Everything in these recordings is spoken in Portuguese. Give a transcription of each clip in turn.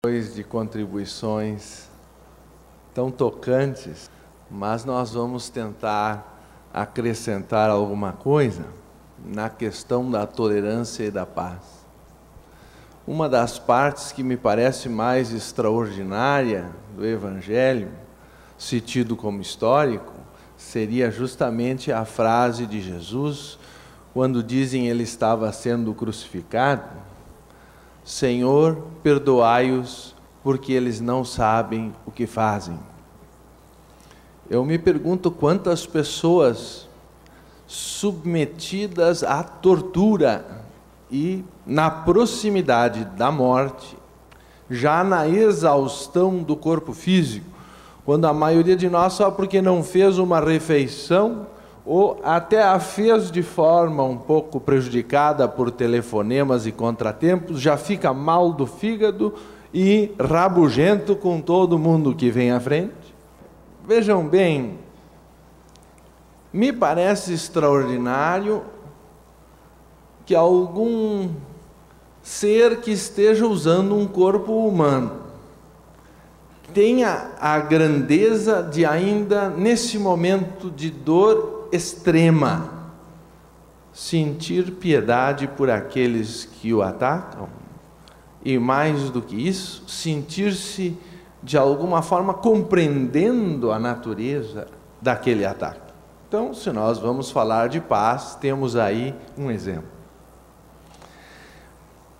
Depois de contribuições tão tocantes, mas nós vamos tentar acrescentar alguma coisa na questão da tolerância e da paz. Uma das partes que me parece mais extraordinária do Evangelho, se tido como histórico, seria justamente a frase de Jesus, quando dizem ele estava sendo crucificado: Senhor, perdoai-os, porque eles não sabem o que fazem. Eu me pergunto quantas pessoas submetidas à tortura e na proximidade da morte, já na exaustão do corpo físico, quando a maioria de nós, só porque não fez uma refeição, ou até a fez de forma um pouco prejudicada por telefonemas e contratempos, já fica mal do fígado e rabugento com todo mundo que vem à frente. Vejam bem, me parece extraordinário que algum ser que esteja usando um corpo humano tenha a grandeza de ainda, nesse momento de dor extrema, sentir piedade por aqueles que o atacam, e mais do que isso, sentir-se de alguma forma compreendendo a natureza daquele ataque. Então, se nós vamos falar de paz, temos aí um exemplo.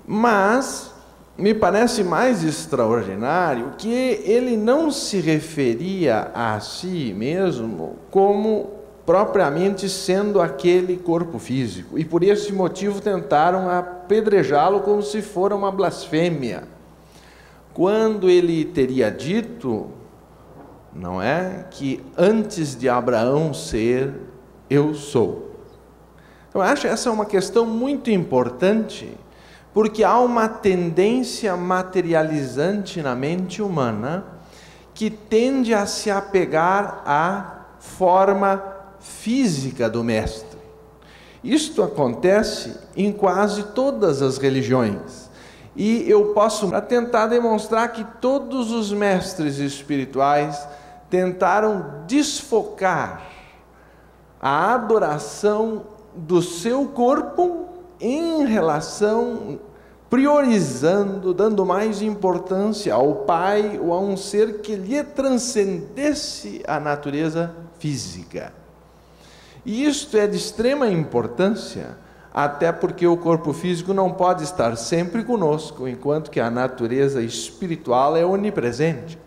Mas me parece mais extraordinário que ele não se referia a si mesmo como propriamente sendo aquele corpo físico, e por esse motivo tentaram apedrejá-lo como se fora uma blasfêmia, quando ele teria dito, não é, que antes de Abraão ser, eu sou. Eu acho essa uma questão muito importante, porque há uma tendência materializante na mente humana que tende a se apegar à forma física do mestre. Isto acontece em quase todas as religiões, e eu posso tentar demonstrar que todos os mestres espirituais tentaram desfocar a adoração do seu corpo em relação, priorizando, dando mais importância ao Pai ou a um ser que lhe transcendesse a natureza física. E isto é de extrema importância, até porque o corpo físico não pode estar sempre conosco, enquanto que a natureza espiritual é onipresente.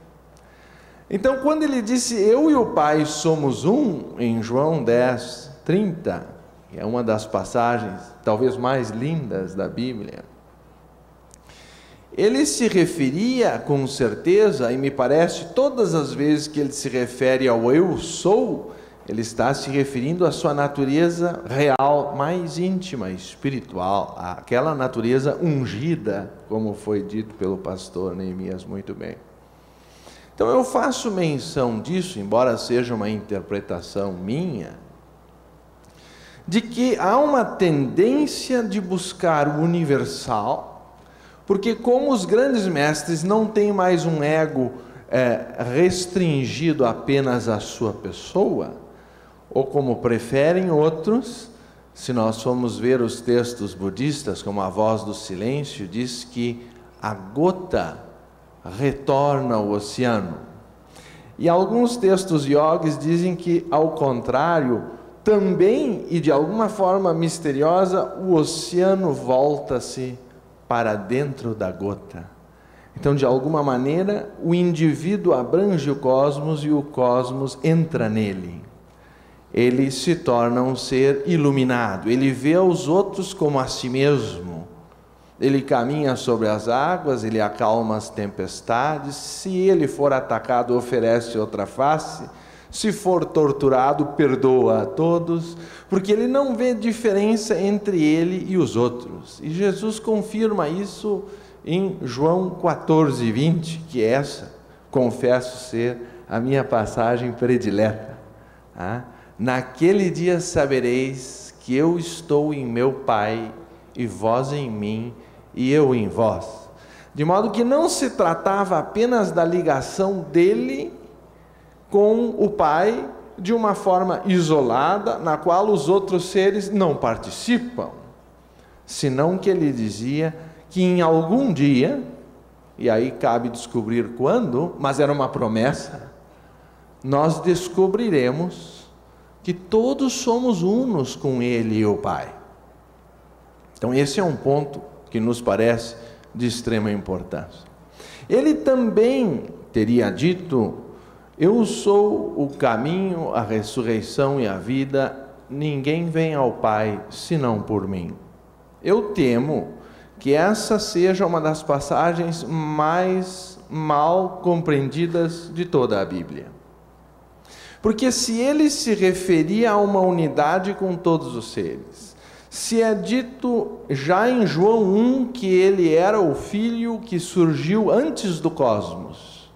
Então, quando ele disse, eu e o Pai somos um, em João 10, 30, que é uma das passagens talvez mais lindas da Bíblia, ele se referia com certeza, e me parece todas as vezes que ele se refere ao eu sou, ele está se referindo à sua natureza real, mais íntima, espiritual, aquela natureza ungida, como foi dito pelo pastor Neemias muito bem. Então eu faço menção disso, embora seja uma interpretação minha, de que há uma tendência de buscar o universal, porque como os grandes mestres não têm mais um ego restringido apenas à sua pessoa, ou como preferem outros, se nós formos ver os textos budistas, como a Voz do Silêncio, diz que a gota retorna ao oceano. E alguns textos yogis dizem que, ao contrário, também, e de alguma forma misteriosa, o oceano volta-se para dentro da gota. Então, de alguma maneira, o indivíduo abrange o cosmos e o cosmos entra nele. Ele se torna um ser iluminado, ele vê os outros como a si mesmo, ele caminha sobre as águas, ele acalma as tempestades, se ele for atacado, oferece outra face, se for torturado, perdoa a todos, porque ele não vê diferença entre ele e os outros. E Jesus confirma isso em João 14, 20, que essa, confesso ser a minha passagem predileta. Naquele dia sabereis que eu estou em meu Pai, e vós em mim, e eu em vós. De modo que não se tratava apenas da ligação dele com o Pai de uma forma isolada, na qual os outros seres não participam, senão que ele dizia que em algum dia, e aí cabe descobrir quando, mas era uma promessa, nós descobriremos que todos somos unos com ele e o Pai. Então esse é um ponto que nos parece de extrema importância. Ele também teria dito: eu sou o caminho, a ressurreição e a vida, ninguém vem ao Pai senão por mim. Eu temo que essa seja uma das passagens mais mal compreendidas de toda a Bíblia. Porque se ele se referia a uma unidade com todos os seres, se é dito já em João 1 que ele era o Filho que surgiu antes do cosmos,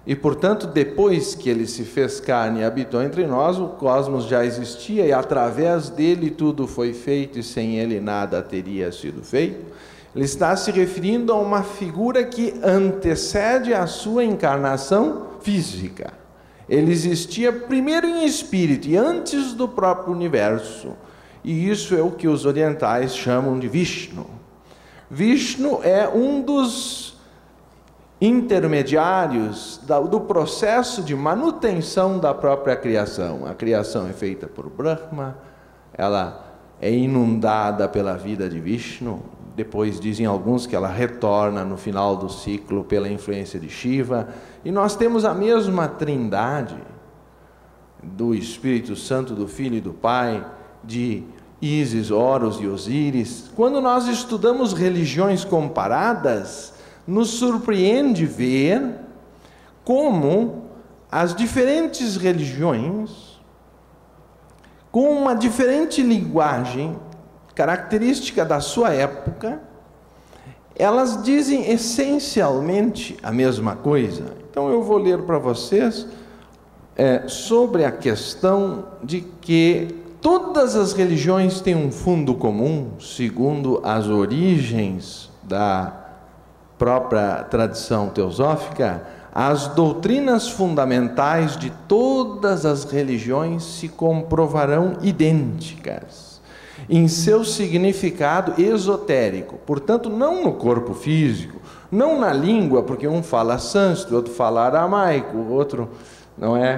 e portanto depois que ele se fez carne e habitou entre nós, o cosmos já existia e através dele tudo foi feito e sem ele nada teria sido feito, ele está se referindo a uma figura que antecede a sua encarnação física. Ele existia primeiro em espírito e antes do próprio universo. E isso é o que os orientais chamam de Vishnu. Vishnu é um dos intermediários do processo de manutenção da própria criação. A criação é feita por Brahma, ela é inundada pela vida de Vishnu, depois dizem alguns que ela retorna no final do ciclo pela influência de Shiva, e nós temos a mesma trindade do Espírito Santo, do Filho e do Pai, de Ísis, Horus e Osíris. Quando nós estudamos religiões comparadas, nos surpreende ver como as diferentes religiões, com uma diferente linguagem, característica da sua época, elas dizem essencialmente a mesma coisa. Então eu vou ler para vocês sobre a questão de que todas as religiões têm um fundo comum, segundo as origens da própria tradição teosófica. As doutrinas fundamentais de todas as religiões se comprovarão idênticas em seu significado esotérico, portanto não no corpo físico, não na língua, porque um fala sânscrito, outro fala aramaico, outro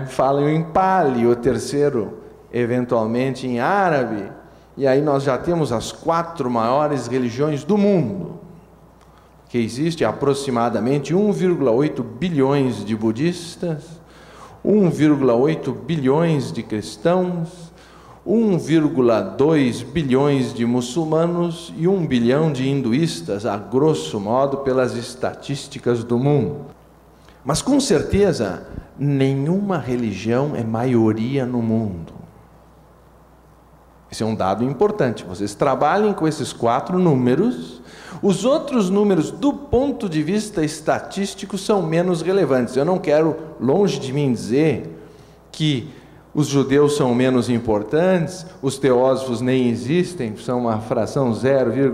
fala em Pali, o terceiro eventualmente em árabe, e aí nós já temos as 4 maiores religiões do mundo, que existe aproximadamente 1,8 bilhões de budistas, 1,8 bilhões de cristãos, 1,2 bilhões de muçulmanos e 1 bilhão de hinduístas, a grosso modo, pelas estatísticas do mundo. Mas com certeza, nenhuma religião é maioria no mundo. Esse é um dado importante. Vocês trabalhem com esses 4 números. Os outros números, do ponto de vista estatístico, são menos relevantes. Eu não quero, longe de mim, dizer que os judeus são menos importantes, os teósofos nem existem, são uma fração 0,000,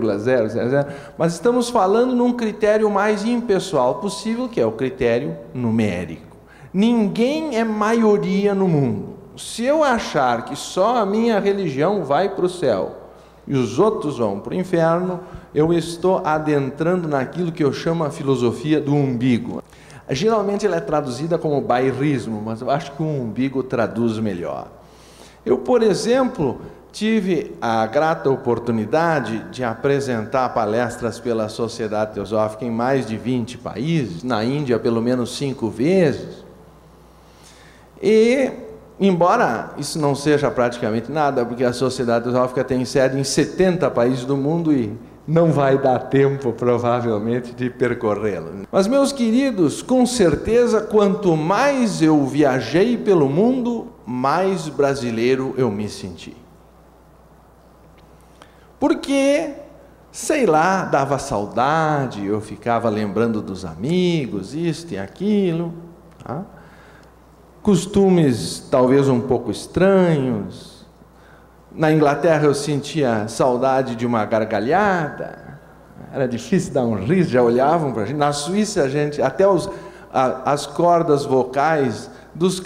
mas estamos falando num critério mais impessoal possível, que é o critério numérico. Ninguém é maioria no mundo. Se eu achar que só a minha religião vai para o céu e os outros vão para o inferno, eu estou adentrando naquilo que eu chamo a filosofia do umbigo. Geralmente ela é traduzida como bairrismo, mas eu acho que o umbigo traduz melhor. Eu, por exemplo, tive a grata oportunidade de apresentar palestras pela Sociedade Teosófica em mais de 20 países, na Índia pelo menos 5 vezes, e embora isso não seja praticamente nada, porque a Sociedade Teosófica tem sede em 70 países do mundo e não vai dar tempo, provavelmente, de percorrê-lo. Mas, meus queridos, com certeza, quanto mais eu viajei pelo mundo, mais brasileiro eu me senti. Porque, sei lá, dava saudade, eu ficava lembrando dos amigos, isto e aquilo, tá? Costumes talvez um pouco estranhos. Na Inglaterra eu sentia saudade de uma gargalhada. era difícil dar um riso, já olhavam para a gente. Na Suíça, a gente, até as cordas vocais dos